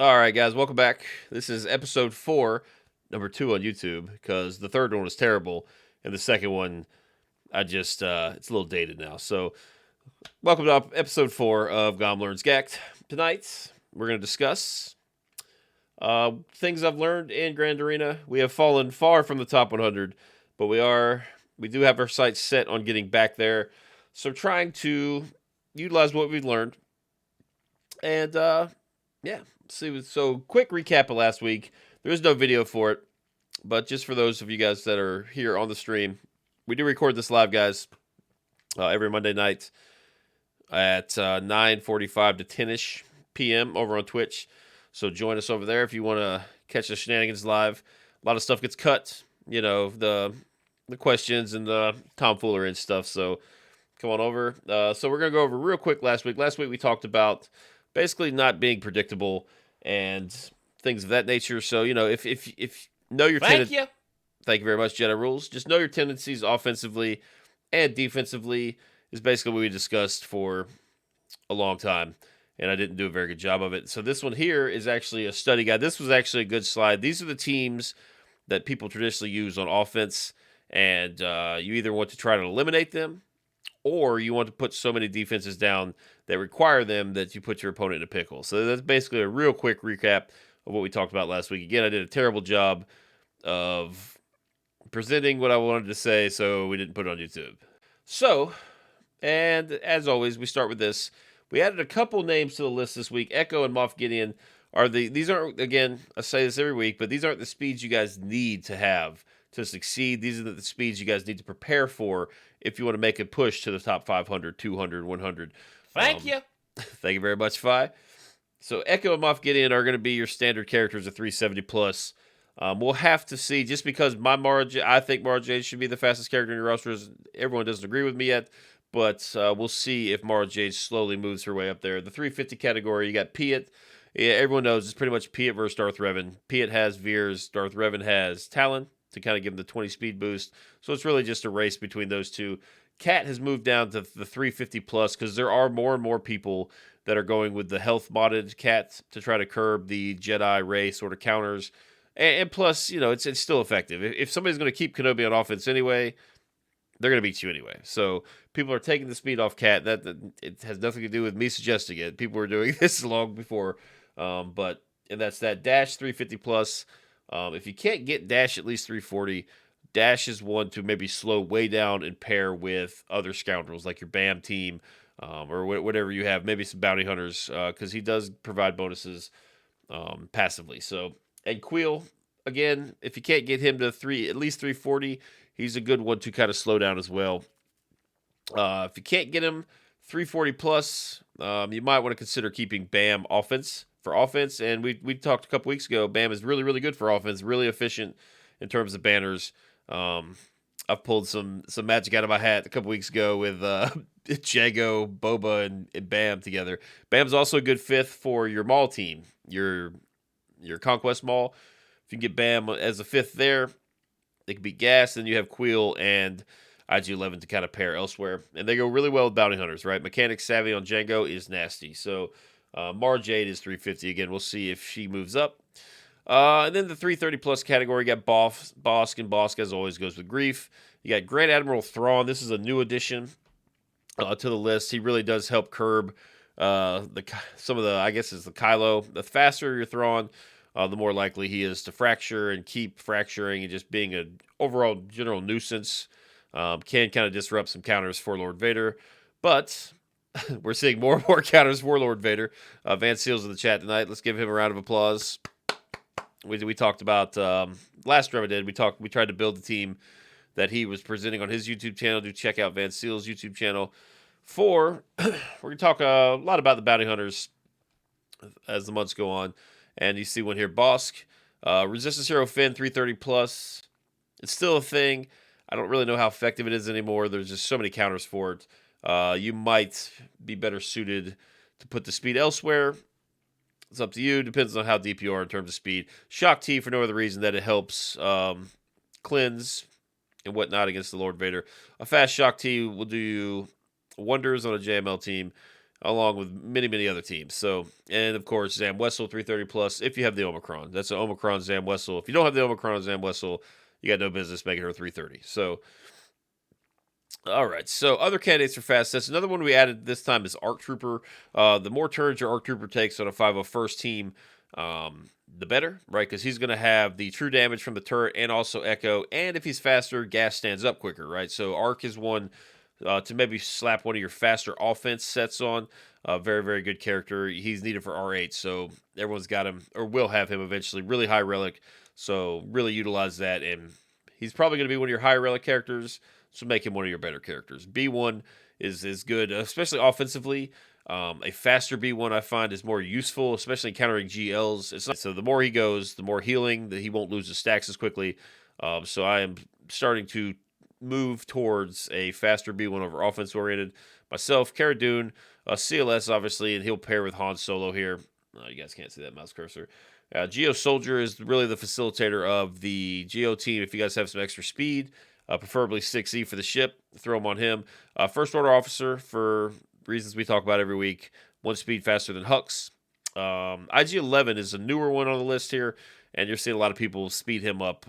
All right, guys, welcome back. This is episode 4, number 2 on YouTube, because the third one was terrible, and the second one, it's a little dated now. So, welcome to episode 4 of GOM Learns GAC. Tonight, we're going to discuss things I've learned in Grand Arena. We have fallen far from the top 100, but we do have our sights set on getting back there. So, trying to utilize what we've learned, and yeah. So quick recap of last week. There is no video for it, but just for those of you guys that are here on the stream, we do record this live, guys, every Monday night at 9:45 to 10ish p.m. over on Twitch. So join us over there if you want to catch the shenanigans live. A lot of stuff gets cut, the questions and the tomfoolery and stuff. So come on over. So we're gonna go over real quick last week. Last week we talked about basically not being predictable and things of that nature. So, if know your Thank you. Thank you very much, Jedi Rules. Just know your tendencies offensively and defensively is basically what we discussed for a long time, and I didn't do a very good job of it. So this one here is actually a study guide. This was actually a good slide. These are the teams that people traditionally use on offense, and you either want to try to eliminate them or you want to put so many defenses down that require them that you put your opponent in a pickle. So that's basically a real quick recap of what we talked about last week. Again, I did a terrible job of presenting what I wanted to say, so we didn't put it on YouTube. So, and as always, we start with this. We added a couple names to the list this week. Echo and Moff Gideon these aren't, again, I say this every week, but these aren't the speeds you guys need to have to succeed. These are the speeds you guys need to prepare for if you want to make a push to the top 500, 200, 100. Thank you. Thank you very much, Fi. So Echo and Moff Gideon are going to be your standard characters of 370 plus. We'll have to see, just because I think Mara Jade should be the fastest character in your rosters. Everyone doesn't agree with me yet, but we'll see if Mara Jade slowly moves her way up there. The 350 category, you got Piet. Yeah, everyone knows it's pretty much Piet versus Darth Revan. Piet has Veers, Darth Revan has Talon to kind of give him the 20 speed boost. So it's really just a race between those two. Cat has moved down to the 350 plus because there are more and more people that are going with the health modded Cat to try to curb the Jedi Rey sort of counters. And plus, it's still effective. If somebody's going to keep Kenobi on offense anyway, they're going to beat you anyway. So people are taking the speed off Cat. That it has nothing to do with me suggesting it. People were doing this long before. And that's that Dash 350 plus. If you can't get Dash at least 340, Dash is one to maybe slow way down and pair with other scoundrels like your BAM team or whatever you have. Maybe some bounty hunters because he does provide bonuses passively. So, and Queel, again, if you can't get him to at least 340, he's a good one to kind of slow down as well. If you can't get him 340 plus, you might want to consider keeping BAM for offense. And we talked a couple weeks ago, BAM is really, really good for offense, really efficient in terms of banners. I've pulled some magic out of my hat a couple weeks ago with Jago, Boba, and BAM together. BAM's also a good fifth for your Maul team, your Conquest Maul. If you can get BAM as a fifth there, it can be gas. Then you have Queel and IG-11 to kind of pair elsewhere. And they go really well with bounty hunters, right? Mechanic Savvy on Django is nasty. So Mara Jade is 350. Again, we'll see if she moves up. And then the 330 plus category, you got Bosk, and Bosk, as always, goes with Grief. You got Grand Admiral Thrawn. This is a new addition to the list. He really does help curb some of the, I guess, is the Kylo. The faster your Thrawn, the more likely he is to fracture and keep fracturing and just being an overall general nuisance. Can kind of disrupt some counters for Lord Vader, but we're seeing more and more counters for Lord Vader. Van Seals in the chat tonight. Let's give him a round of applause. We talked about last stream I did. We tried to build the team that he was presenting on his YouTube channel. Do check out Van Seals' YouTube channel. We're gonna talk a lot about the bounty hunters as the months go on, and you see one here, Bosk, Resistance Hero Finn 330 plus. It's still a thing. I don't really know how effective it is anymore. There's just so many counters for it. You might be better suited to put the speed elsewhere. It's up to you. Depends on how deep you are in terms of speed. Shock T for no other reason that it helps cleanse and whatnot against the Lord Vader. A fast Shock T will do you wonders on a JML team. along with many, many other teams. So, and of course, Zam Wessel 330 plus if you have the Omicron. That's an Omicron Zam Wessel. If you don't have the Omicron Zam Wessel, you got no business making her 330. So, all right. So, other candidates for fast sets. Another one we added this time is Arc Trooper. The more turns your Arc Trooper takes on a 501st team, the better, right? Because he's going to have the true damage from the turret and also Echo. And if he's faster, gas stands up quicker, right? So, Arc is one to maybe slap one of your faster offense sets on. Very, very good character. He's needed for R8, so everyone's got him, or will have him eventually. Really high relic, so really utilize that. And he's probably going to be one of your high relic characters, so make him one of your better characters. B1 is good, especially offensively. A faster B1 I find is more useful, especially countering GLs. So the more he goes, the more healing, that he won't lose his stacks as quickly. So I am starting to move towards a faster B1 over offense oriented. Myself, Cara Dune, CLS obviously, and he'll pair with Han Solo here. You guys can't see that mouse cursor. Geo Soldier is really the facilitator of the Geo team. If you guys have some extra speed, preferably 6E for the ship, throw him on him. First Order Officer, for reasons we talk about every week, one speed faster than Hux. IG-11 is a newer one on the list here, and you're seeing a lot of people speed him up.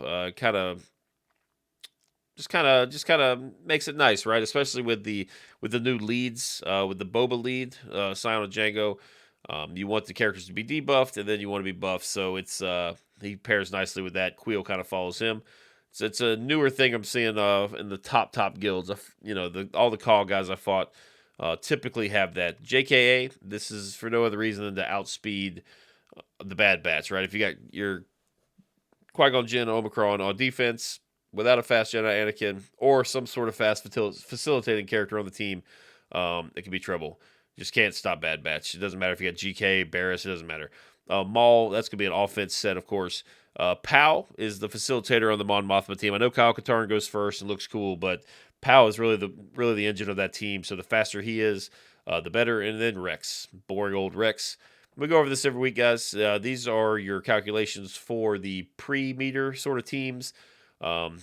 Just kind of makes it nice, right? Especially with the new leads, with the Boba lead, Scion and Django. You want the characters to be debuffed, and then you want to be buffed. So it's he pairs nicely with that. Queel kind of follows him. So it's a newer thing I'm seeing in the top guilds. All the call guys I fought typically have that. JKA, this is for no other reason than to outspeed the Bad Batch, right? If you got your Qui-Gon Jinn Omicron on defense, without a fast Jedi Anakin or some sort of fast facilitating character on the team, it can be trouble. You just can't stop Bad Batch. It doesn't matter if you got GK, Barris, it doesn't matter. Maul, that's going to be an offense set, of course. Pow is the facilitator on the Mon Mothma team. I know Kyle Katarn goes first and looks cool, but Pow is really the engine of that team. So the faster he is, the better. And then Rex, boring old Rex. We go over this every week, guys. These are your calculations for the pre-meter sort of teams. The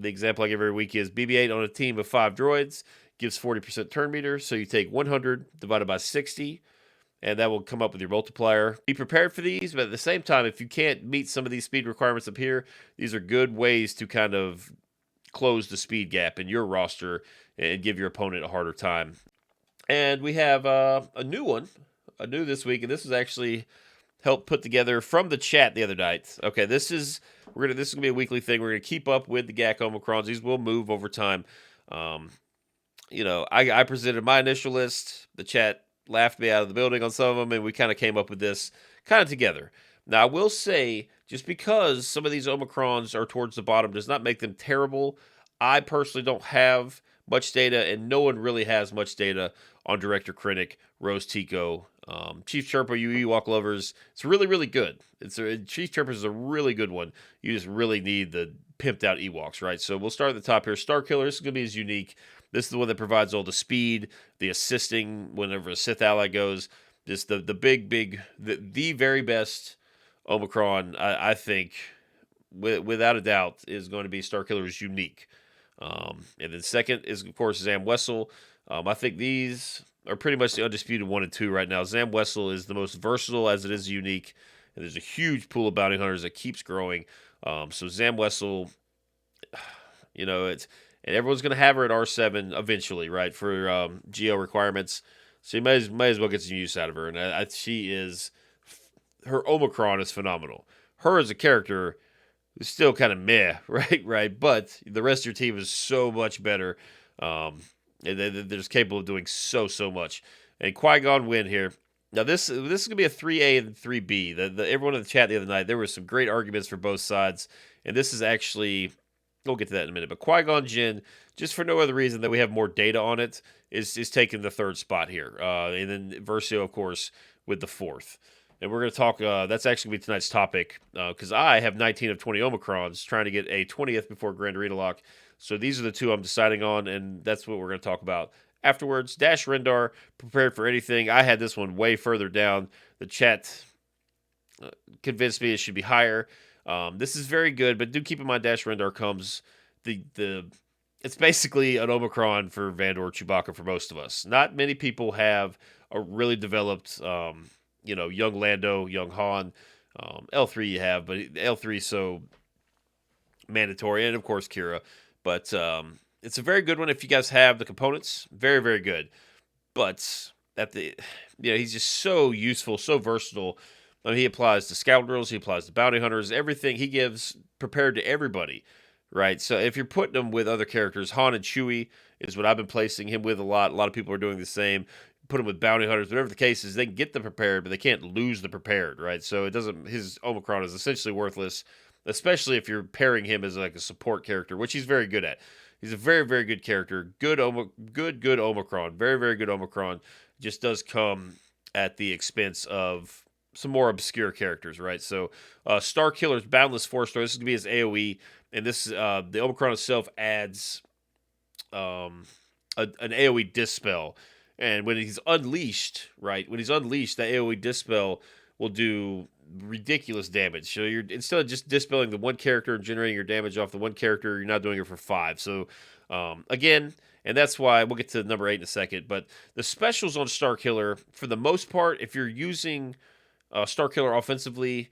example I give every week is BB-8 on a team of 5 droids gives 40% turn meter. So you take 100 divided by 60, and that will come up with your multiplier. Be prepared for these, but at the same time, if you can't meet some of these speed requirements up here, these are good ways to kind of close the speed gap in your roster and give your opponent a harder time. And we have a new this week, and this is actually helped put together from the chat the other night. Okay, this is gonna be a weekly thing. We're gonna keep up with the GAC Omicrons. These will move over time. I presented my initial list. The chat laughed me out of the building on some of them, and we kind of came up with this kind of together. Now, I will say, just because some of these Omicrons are towards the bottom does not make them terrible. I personally don't have much data, and no one really has much data on Director Krennic, Rose Tico, Chief Chirpa, you Ewok lovers. It's really, really good. Chief Chirpa is a really good one. You just really need the pimped out Ewoks, right? So we'll start at the top here. Starkiller, this is going to be as unique. This is the one that provides all the speed, the assisting whenever a Sith ally goes. This the very best Omicron, I think, without a doubt, is going to be Starkiller's unique. And then second is, of course, Zam Wessel. I think these are pretty much the undisputed 1 and 2 right now. Zam Wessel is the most versatile as it is unique, and there's a huge pool of bounty hunters that keeps growing. So Zam Wessel, and everyone's going to have her at R7 eventually, right, for Geo requirements. So you may as well get some use out of her. And her Omicron is phenomenal. Her as a character is still kind of meh, right? But the rest of your team is so much better. And they're just capable of doing so much. And Qui-Gon win here. Now, this is going to be a 3A and 3B. Everyone in the chat the other night, there were some great arguments for both sides. And this is actually, we'll get to that in a minute. But Qui-Gon Jinn, just for no other reason that we have more data on it, is taking the 3rd spot here. And then Versio, of course, with the 4th. And we're going to talk, that's actually going to be tonight's topic, because I have 19 of 20 Omicrons, trying to get a 20th before Grand Arena Lock. So these are the 2 I'm deciding on, and that's what we're going to talk about afterwards. Dash Rendar, prepared for anything. I had this one way further down. The chat convinced me it should be higher. This is very good, but do keep in mind Dash Rendar comes, the it's basically an Omicron for Vandor Chewbacca for most of us. Not many people have a really developed, young Lando, young Han. L3 you have, but L3 is so mandatory, and of course Kira. But it's a very good one if you guys have the components. Very, very good. But he's just so useful, so versatile. I mean, he applies to scoundrels, he applies to bounty hunters, everything he gives prepared to everybody, right? So if you're putting him with other characters, Han and Chewie is what I've been placing him with a lot. A lot of people are doing the same. Put him with bounty hunters, whatever the case is, they can get the prepared, but they can't lose the prepared, right? So it doesn't. His Omicron is essentially worthless, especially if you're pairing him as like a support character, which he's very good at. He's a very, very good character. Good Omicron. Very, very good Omicron. Just does come at the expense of some more obscure characters, right? So, Starkiller's Boundless Force Throw. This is gonna be his AOE, and this the Omicron itself adds an AOE dispel, and when he's unleashed, right? When he's unleashed, that AOE dispel will do ridiculous damage. So you're instead of just dispelling the one character and generating your damage off the one character, you're not doing it for 5. So again, and that's why we'll get to number 8 in a second. But the specials on Starkiller, for the most part, if you're using Starkiller offensively,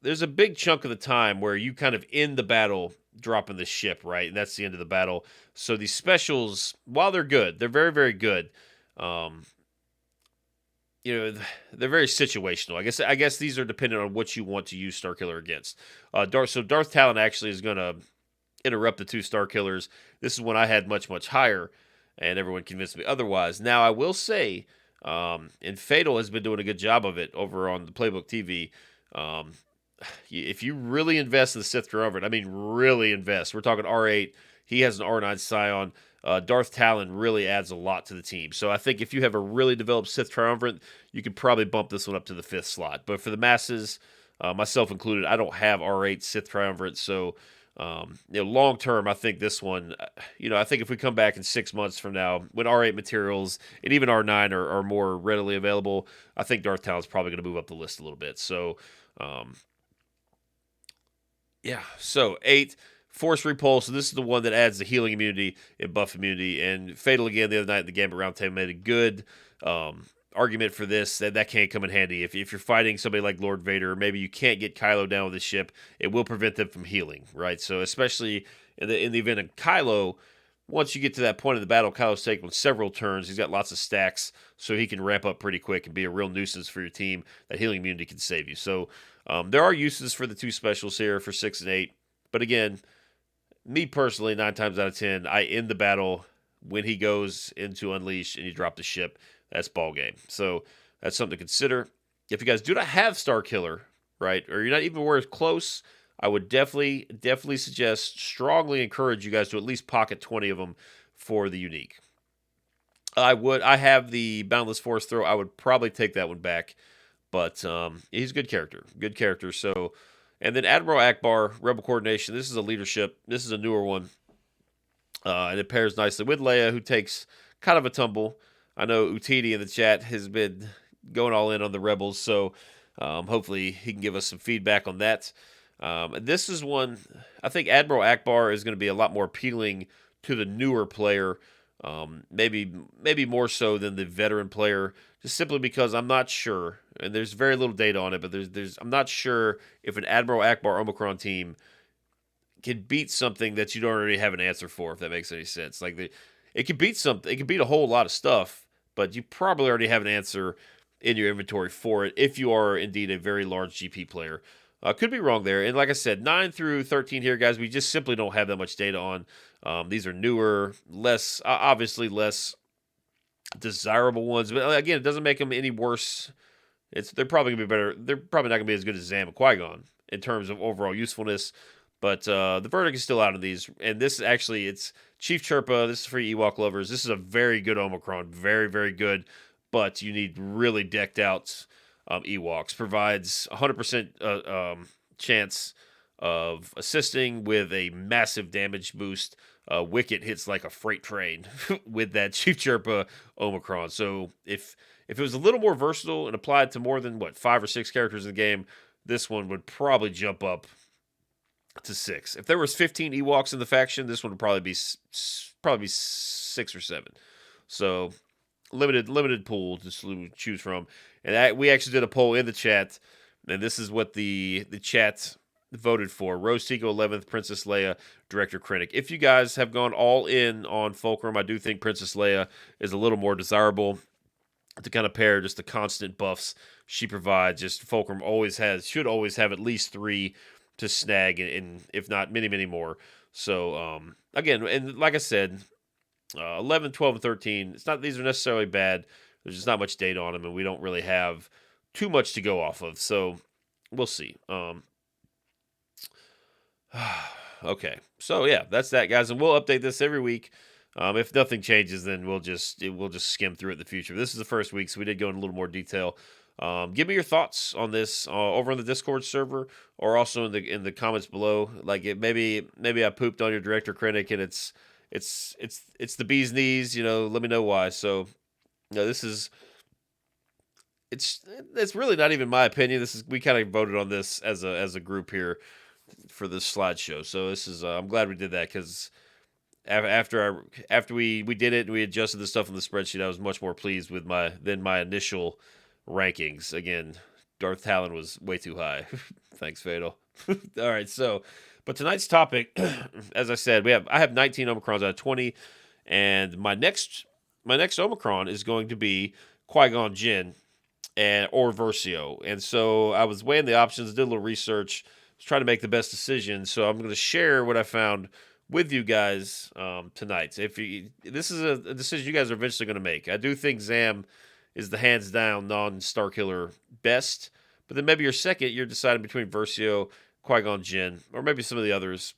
there's a big chunk of the time where you kind of end the battle dropping the ship, right? And that's the end of the battle. So these specials, while they're good, they're very, very good. Um, they're very situational. I guess these are dependent on what you want to use Starkiller against. Darth Talon actually is going to interrupt the 2 Starkillers. This is one I had much, much higher, and everyone convinced me otherwise. Now, I will say, and Fatal has been doing a good job of it over on the Playbook TV. If you really invest in the Sith Triumvirate, I mean really invest. We're talking R8. He has an R9 Scion. Darth Talon really adds a lot to the team. So I think if you have a really developed Sith Triumvirate, you could probably bump this one up to the 5th slot. But for the masses, myself included, I don't have R8 Sith Triumvirate. So, long term, I think this one, I think if we come back in 6 months from now, when R8 materials and even R9 are more readily available, I think Darth Talon's probably going to move up the list a little bit. So, so 8. Force Repulse, so this is the one that adds the healing immunity and buff immunity. And Fatal, again, the other night in the Gambit Roundtable made a good argument for this, that can't come in handy. If you're fighting somebody like Lord Vader, maybe you can't get Kylo down with the ship, it will prevent them from healing, right? So especially in the event of Kylo, once you get to that point of the battle, Kylo's taking several turns. He's got lots of stacks, so he can ramp up pretty quick and be a real nuisance for your team. That healing immunity can save you. So there are uses for the 2 specials here for 6 and 8. But again, me personally, 9 times out of 10, I end the battle when he goes into Unleash and you drop the ship. That's ball game. So that's something to consider. If you guys do not have Starkiller, right, or you're not even where it's close, I would definitely suggest, strongly encourage you guys to at least pocket 20 of them for the unique. I have the Boundless Force Throw. I would probably take that one back, but he's a good character. So. And then Admiral Akbar, Rebel Coordination. This is a leadership. This is a newer one. And it pairs nicely with Leia, who takes kind of a tumble. I know Utidi in the chat has been going all in on the Rebels, so hopefully he can give us some feedback on that. This is one, I think Admiral Akbar is going to be a lot more appealing to the newer player, maybe more so than the veteran player, just simply because I'm not sure, and there's very little data on it, but I'm not sure if an Admiral Akbar Omicron team can beat something that you don't already have an answer for, if that makes any sense. Like it could beat something, it could beat a whole lot of stuff, but you probably already have an answer in your inventory for it if you are indeed a very large GP player. Could be wrong there. And like I said, 9 through 13 here, guys, we just simply don't have that much data on. These are newer, obviously less desirable ones. But again, it doesn't make them any worse. They're probably going to be better. They're probably not going to be as good as Zam and Qui-Gon in terms of overall usefulness. But the verdict is still out on these. And this is actually, it's Chief Chirpa. This is for Ewok lovers. This is a very good Omicron. Very, very good. But you need really decked out Ewoks. Provides 100% chance of assisting with a massive damage boost. Wicket hits like a freight train with that Chief Chirpa Omicron. So if it was a little more versatile and applied to more than 5 or 6 characters in the game, this one would probably jump up to 6. If there was 15 Ewoks in the faction, this one would probably be probably 6 or 7. So limited pool to choose from. And we actually did a poll in the chat, and this is what the chat voted for: Rose Tico 11th, Princess Leia, Director Krennic. If you guys have gone all in on Fulcrum, I do think Princess Leia is a little more desirable to kind of pair just the constant buffs she provides. Just Fulcrum should always have at least 3 to snag, and if not many more. So again, and like I said, 11, 12, and 13. These are necessarily bad. There's just not much data on them, and we don't really have too much to go off of. So we'll see. Okay, so yeah, that's that, guys, and we'll update this every week. If nothing changes, then we'll just skim through it in the future. This is the first week, so we did go in a little more detail. Give me your thoughts on this over on the Discord server, or also in the comments below. Like, maybe I pooped on your Director Krennic, and it's the bee's knees. Let me know why. So, this is it's really not even my opinion. We kind of voted on this as a group here for this slideshow. So this is I'm glad we did that, because after we did it and we adjusted the stuff on the spreadsheet, I was much more pleased with my initial rankings. Again, Darth Talon was way too high. Thanks, Fatal. All right, but tonight's topic, as I said, I have 19 Omicrons out of 20, and my next Omicron is going to be Qui-Gon Jinn or Versio. And so I was weighing the options, did a little research, was trying to make the best decision. So I'm going to share what I found with you guys tonight. This is a decision you guys are eventually going to make. I do think Zam is the hands down non-Starkiller best, but then maybe you're deciding between Versio, Qui-Gon Jinn, or maybe some of the others.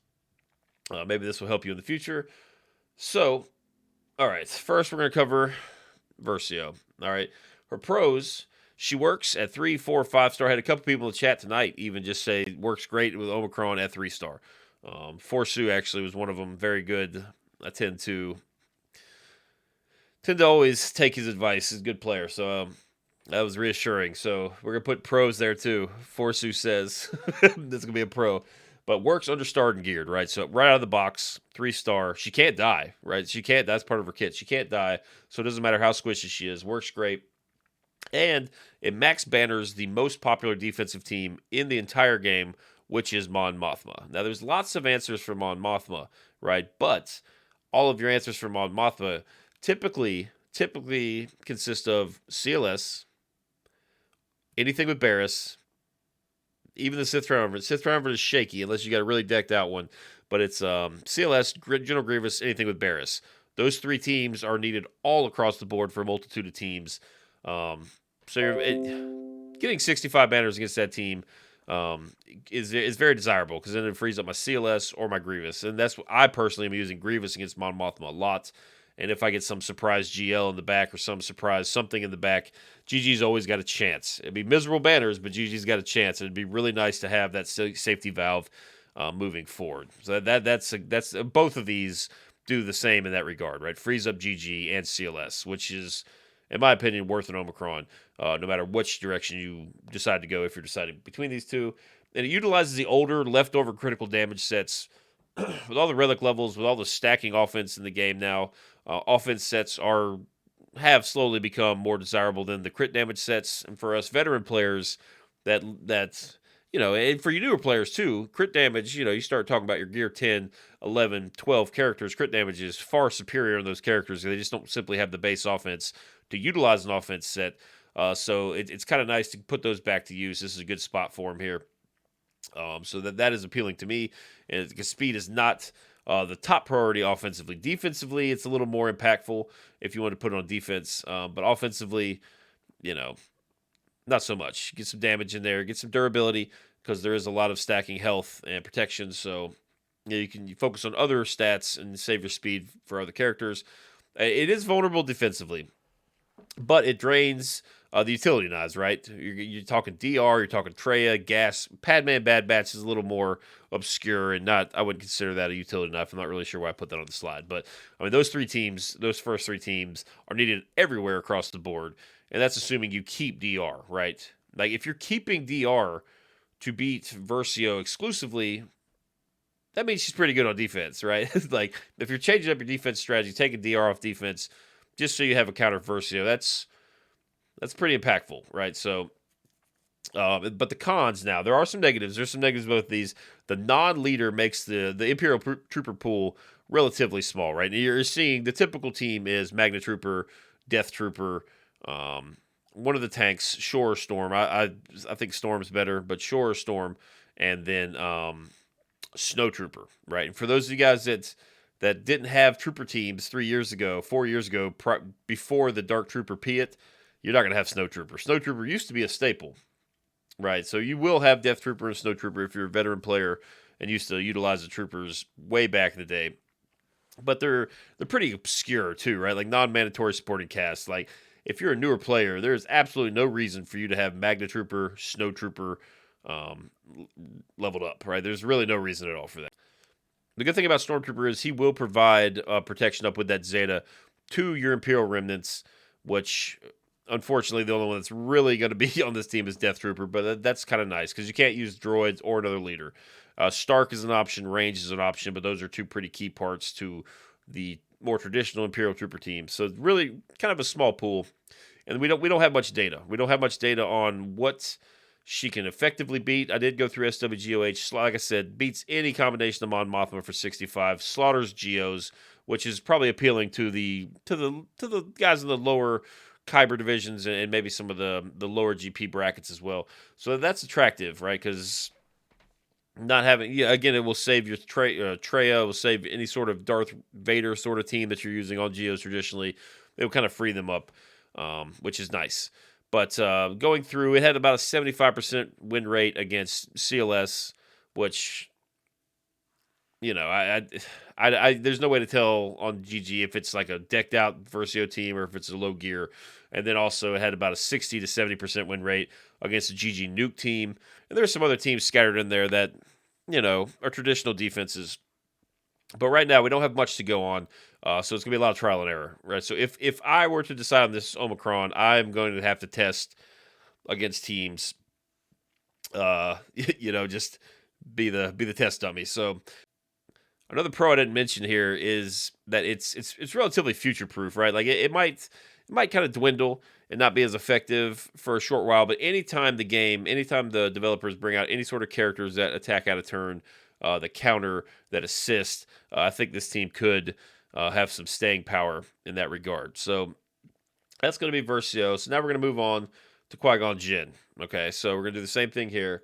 Maybe this will help you in the future. So, all right, first we're going to cover Versio. All right, her pros: she works at 3, 4, 5 star. I had a couple people in the chat tonight even just say works great with Omicron at 3 star. Forsu actually was one of them. Very good. I tend to always take his advice. He's a good player, so that was reassuring. So we're gonna put pros there too. Forsu says this is gonna be a pro, but works under starred and geared, right? So right out of the box, 3 star. She can't die, right? She can't. That's part of her kit. She can't die, so it doesn't matter how squishy she is. Works great. And it max banners the most popular defensive team in the entire game, which is Mon Mothma. Now, there's lots of answers for Mon Mothma, right? But all of your answers for Mon Mothma typically consist of CLS, anything with Barriss, even the Sith Triumvirate. Sith Triumvirate is shaky unless you got a really decked out one, but it's CLS, General Grievous, anything with Barriss. Those 3 teams are needed all across the board for a multitude of teams. So getting 65 banners against that team is very desirable, because then it frees up my CLS or my Grievous, and that's what I personally am using Grievous against Mon Mothma a lot. And if I get some surprise GL in the back or some surprise something in the back, GG's always got a chance. It'd be miserable banners, but GG's got a chance. It'd be really nice to have that safety valve moving forward. So that's both of these do the same in that regard, right? Frees up GG and CLS, which is, in my opinion, worth an Omicron, no matter which direction you decide to go, if you're deciding between these two. And it utilizes the older leftover critical damage sets with all the relic levels, with all the stacking offense in the game now. Offense sets have slowly become more desirable than the crit damage sets. And for us veteran players, that's and for you newer players too, crit damage, you start talking about your gear 10, 11, 12 characters, crit damage is far superior in those characters. They just don't simply have the base offense to utilize an offense set. So it's kind of nice to put those back to use. This is a good spot for them here. So that is appealing to me. And because speed is not the top priority offensively. Defensively, it's a little more impactful if you want to put it on defense. But offensively, not so much. Get some damage in there, get some durability, because there is a lot of stacking health and protection. So you can focus on other stats and save your speed for other characters. It is vulnerable defensively, but it drains the utility knives, right? You're talking DR, you're talking Treya, Gas. Padme and Bad Batch is a little more obscure, and I wouldn't consider that a utility knife. I'm not really sure why I put that on the slide. But, I mean, those first 3 teams are needed everywhere across the board, and that's assuming you keep DR, right? Like, if you're keeping DR to beat Versio exclusively, that means she's pretty good on defense, right? Like, if you're changing up your defense strategy, take a DR off defense just so you have a counter Versio, that's pretty impactful, right? So, but the cons now, there are some negatives. There's some negatives about these. The non-leader makes the Imperial Trooper pool relatively small, right? And you're seeing the typical team is Magna Trooper, Death Trooper, one of the tanks, Shore or Storm. I think Storm's better, but Shore or Storm, and then Snow Trooper, right? And for those of you guys that didn't have trooper teams 4 years ago, before the Dark Trooper Piet, you're not going to have Snow Trooper. Snow Trooper used to be a staple, right? So you will have Death Trooper and Snow Trooper if you're a veteran player and used to utilize the troopers way back in the day. But they're pretty obscure too, right? Like non-mandatory supporting casts. Like if you're a newer player, there's absolutely no reason for you to have Magna Trooper, Snow Trooper leveled up, right? There's really no reason at all for that. The good thing about Stormtrooper is he will provide protection up with that Zeta to your Imperial Remnants, which unfortunately the only one that's really going to be on this team is Death Trooper, but that's kind of nice because you can't use droids or another leader. Stark is an option, Range is an option, but those are two pretty key parts to the more traditional Imperial Trooper team. So it's really kind of a small pool, and we don't have much data. We don't have much data on what she can effectively beat. I did go through SWGOH. Like I said, beats any combination of Mon Mothma for 65. Slaughters Geos, which is probably appealing to the guys in the lower Kyber divisions and maybe some of the lower GP brackets as well. So that's attractive, right? Because not having, again, it will save your Traya, will save any sort of Darth Vader sort of team that you're using on Geos traditionally. It will kind of free them up, which is nice. But going through, it had about a 75% win rate against CLS, which, I there's no way to tell on GG if it's like a decked out Versio team or if it's a low gear. And then also it had about a 60 to 70% win rate against a GG Nuke team. And there's some other teams scattered in there that, are traditional defenses. But right now we don't have much to go on. So it's going to be a lot of trial and error, right? So if I were to decide on this Omicron, I'm going to have to test against teams, just be the test dummy. So another pro I didn't mention here is that it's relatively future proof, right? Like it might kind of dwindle and not be as effective for a short while, but anytime the developers bring out any sort of characters that attack out of turn, the counter, that assist, I think this team could have some staying power in that regard. So that's going to be Versio. So now we're going to move on to Qui-Gon Jinn. Okay, so we're going to do the same thing here.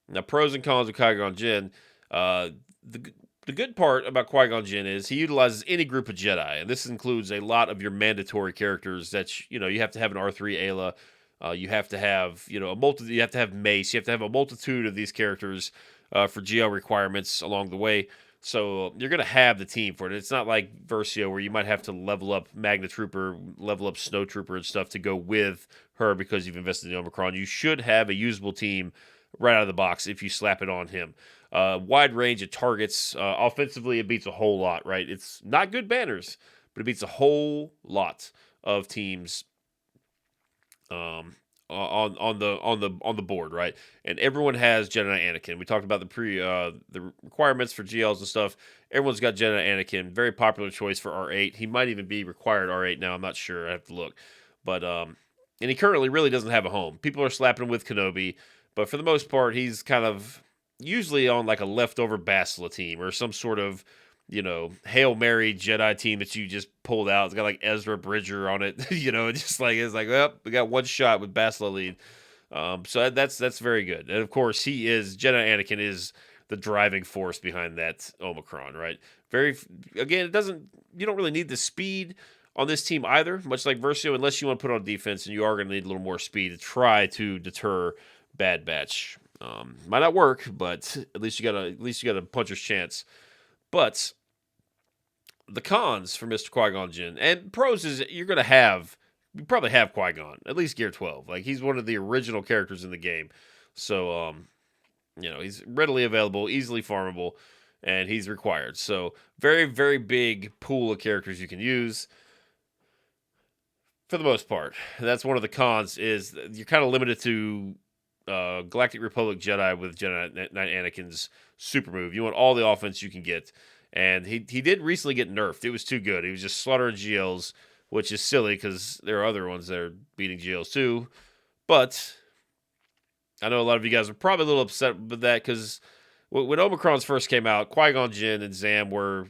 Now, pros and cons of Qui-Gon Jinn. The good part about Qui-Gon Jinn is he utilizes any group of Jedi, and this includes a lot of your mandatory characters that you have to have an R3 Ayla. You have to have you have to have Mace. You have to have a multitude of these characters for GL requirements along the way. So you're going to have the team for it. It's not like Versio where you might have to level up Magna Trooper, level up Snow Trooper and stuff to go with her because you've invested in Omicron. You should have a usable team right out of the box if you slap it on him. Wide range of targets. Offensively, it beats a whole lot, right? It's not good banners, but it beats a whole lot of teams on the board, right? And everyone has Jedi Anakin. We talked about the requirements for GLs and stuff. Everyone's got Jedi Anakin. Very popular choice for R8. He might even be required R8 now. I'm not sure. I have to look. But and he currently really doesn't have a home. People are slapping him with Kenobi, but for the most part, he's kind of usually on like a leftover Bastila team or some sort of Hail Mary Jedi team that you just pulled out. It's got like Ezra Bridger on it. It's like, well, we got one shot with Bastila lead. So that's very good. And of course, Jedi Anakin is the driving force behind that Omicron, right? Again, you don't really need the speed on this team either, much like Versio, unless you want to put on defense, and you are going to need a little more speed to try to deter Bad Batch. Might not work, but at least you got a puncher's chance. But the cons for Mr. Qui-Gon Jinn and pros is you probably have Qui-Gon, at least Gear 12. Like he's one of the original characters in the game. So he's readily available, easily farmable, and he's required. So very, very big pool of characters you can use for the most part. And that's one of the cons is you're kind of limited to Galactic Republic Jedi with Jedi Knight Anakin's super move. You want all the offense you can get. And he did recently get nerfed. It was too good. He was just slaughtering GLs, which is silly because there are other ones that are beating GLs too. But I know a lot of you guys are probably a little upset with that because when Omicrons first came out, Qui-Gon Jinn and Zam were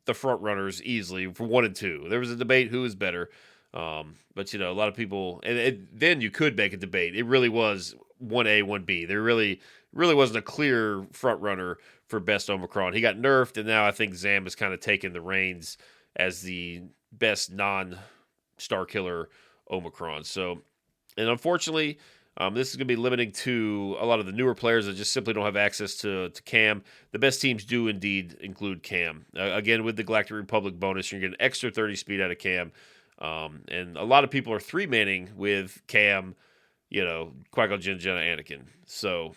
the front runners easily for 1 and 2. There was a debate who is better. But, a lot of people, and then you could make a debate. It really was 1A, 1B. There really wasn't a clear front runner for best Omicron. He got nerfed, and now I think Zam has kind of taken the reins as the best non-Starkiller Omicron. So, and unfortunately, this is going to be limiting to a lot of the newer players that just simply don't have access to Cam. The best teams do indeed include Cam. Again, with the Galactic Republic bonus, you're getting extra 30 speed out of Cam. And a lot of people are 3-manning with Cam, Qui-Gon Jinn, Jenna, Anakin. So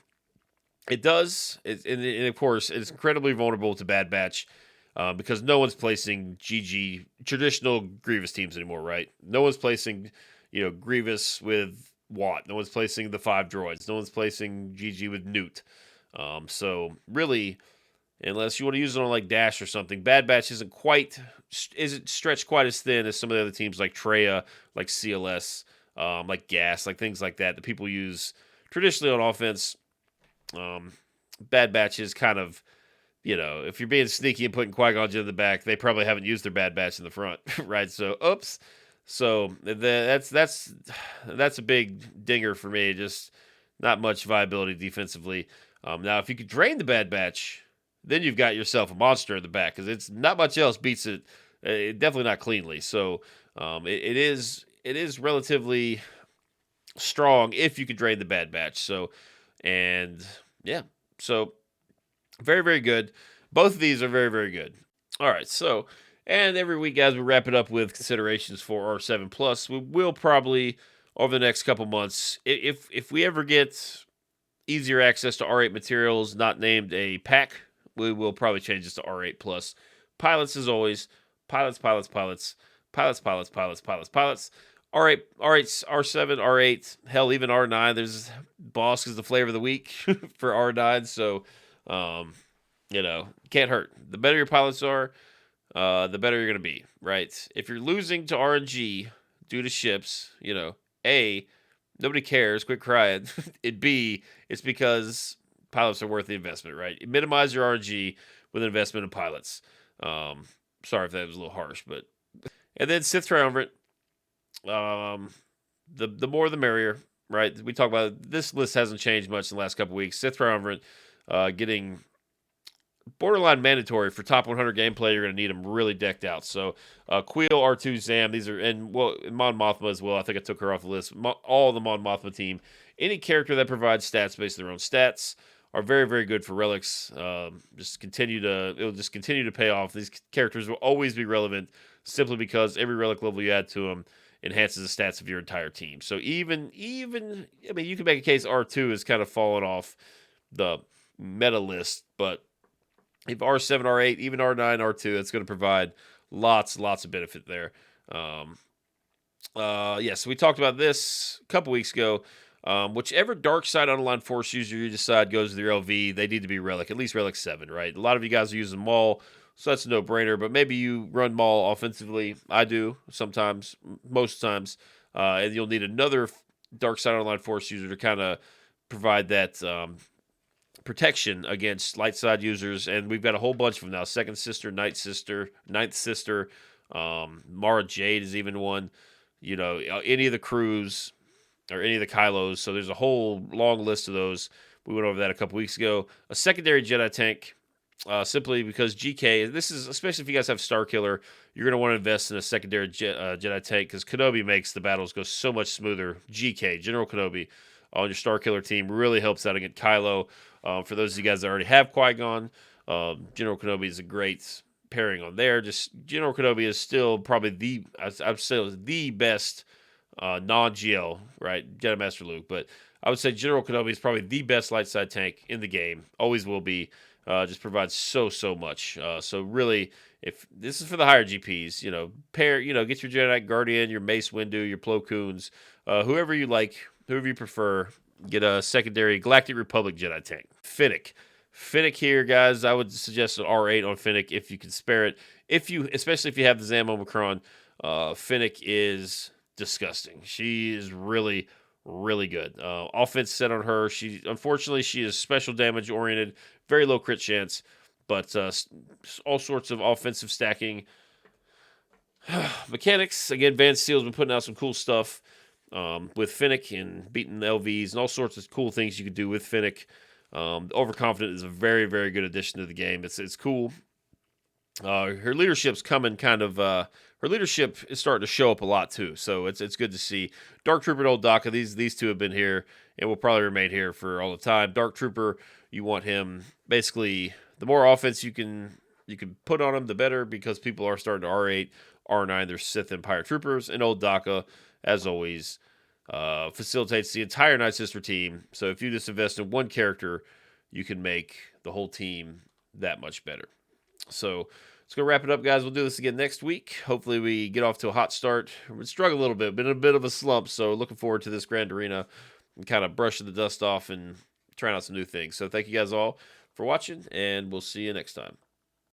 it does, and of course, it's incredibly vulnerable to Bad Batch because no one's placing GG traditional Grievous teams anymore, right? No one's placing, Grievous with Watt. No one's placing the 5 droids. No one's placing GG with Newt. So really, unless you want to use it on like Dash or something, Bad Batch isn't stretched quite as thin as some of the other teams like Treya, like CLS, like Gas, like things like that people use traditionally on offense. Bad Batch is kind of, if you're being sneaky and putting Qui-Gon Jinn in the back, they probably haven't used their Bad Batch in the front, right? So, oops. So that's a big dinger for me. Just not much viability defensively. Now, if you could drain the Bad Batch, then you've got yourself a monster in the back because it's not much else beats it. Definitely not cleanly. So it is relatively strong if you could drain the Bad Batch. So so very, very good. Both of these are very, very good. All right, so and every week, guys, we wrap it up with considerations for R7 Plus. We will probably over the next couple months, if we ever get easier access to R8 materials, not named a pack, we will probably change this to R8 Plus. Pilots, as always, pilots. R8, R7, R8, hell, even R9. There's Boss is the flavor of the week for R9, so, can't hurt. The better your pilots are, the better you're going to be, right? If you're losing to RNG due to ships, A, nobody cares, quit crying. And B, it's because pilots are worth the investment, right? Minimize your RNG with an investment in pilots. Sorry if that was a little harsh, but... And then Sith Triumvirate. The more the merrier, right? We talk about it. This list hasn't changed much in the last couple weeks. Sith Triumvirate getting borderline mandatory for top 100 gameplay. You're going to need them really decked out. So Queel, R2, Zam, these are, and Mon Mothma as well. I think I took her off the list. All the Mon Mothma team. Any character that provides stats based on their own stats are very, very good for relics. It'll just continue to pay off. These characters will always be relevant simply because every relic level you add to them enhances the stats of your entire team. So even you can make a case R2 is kind of fallen off the meta list, but if R7, R8, even R9, R2, that's going to provide lots of benefit there. So we talked about this a couple weeks ago. Whichever dark side unaligned force user you decide goes to their LV, they need to be relic, at least relic 7, right? A lot of you guys are using Maul, so that's a no-brainer, but maybe you run Maul offensively. I do sometimes, most times, and you'll need another dark side unaligned force user to kind of provide that protection against light side users, and we've got a whole bunch of them now. Second Sister, Ninth Sister, Mara Jade is even one. Any of the crews or any of the Kylos. So there's a whole long list of those. We went over that a couple weeks ago. A secondary Jedi tank, simply because GK, this is, especially if you guys have Starkiller, you're going to want to invest in a secondary Jedi tank because Kenobi makes the battles go so much smoother. GK, General Kenobi, on your Starkiller team really helps out against Kylo. For those of you guys that already have Qui-Gon, General Kenobi is a great pairing on there. Just General Kenobi is still probably I'd say the best non-GL, right? Jedi Master Luke. But I would say General Kenobi is probably the best light side tank in the game. Always will be. Just provides so much. So really, if this is for the higher GPs, get your Jedi Knight Guardian, your Mace Windu, your Plo Koons, whoever you like, whoever you prefer. Get a secondary Galactic Republic Jedi tank. Finnick here, guys. I would suggest an R8 on Finnick if you can spare it. Especially if you have the Zam Omicron, Finnick is disgusting. She is really, really good. Offense set on her. Unfortunately, she is special damage oriented, very low crit chance, but all sorts of offensive stacking. Mechanics, again, Van Steel's been putting out some cool stuff with Finnick and beating the LVs and all sorts of cool things you can do with Finnick. Overconfident is a very, very good addition to the game. It's cool. Her leadership's coming kind of. Her leadership is starting to show up a lot too, so it's good to see. Dark Trooper and Old Daka, these two have been here and will probably remain here for all the time. Dark Trooper, you want him basically. The more offense you can put on him, the better, because people are starting to R8, R9. They're Sith Empire troopers, and Old Daka, as always, facilitates the entire Night Sister team. So if you just invest in one character, you can make the whole team that much better. So let's go wrap it up, guys. We'll do this again next week. Hopefully we get off to a hot start. We struggled a little bit, been in a bit of a slump, so looking forward to this Grand Arena and kind of brushing the dust off and trying out some new things. So thank you guys all for watching, and we'll see you next time.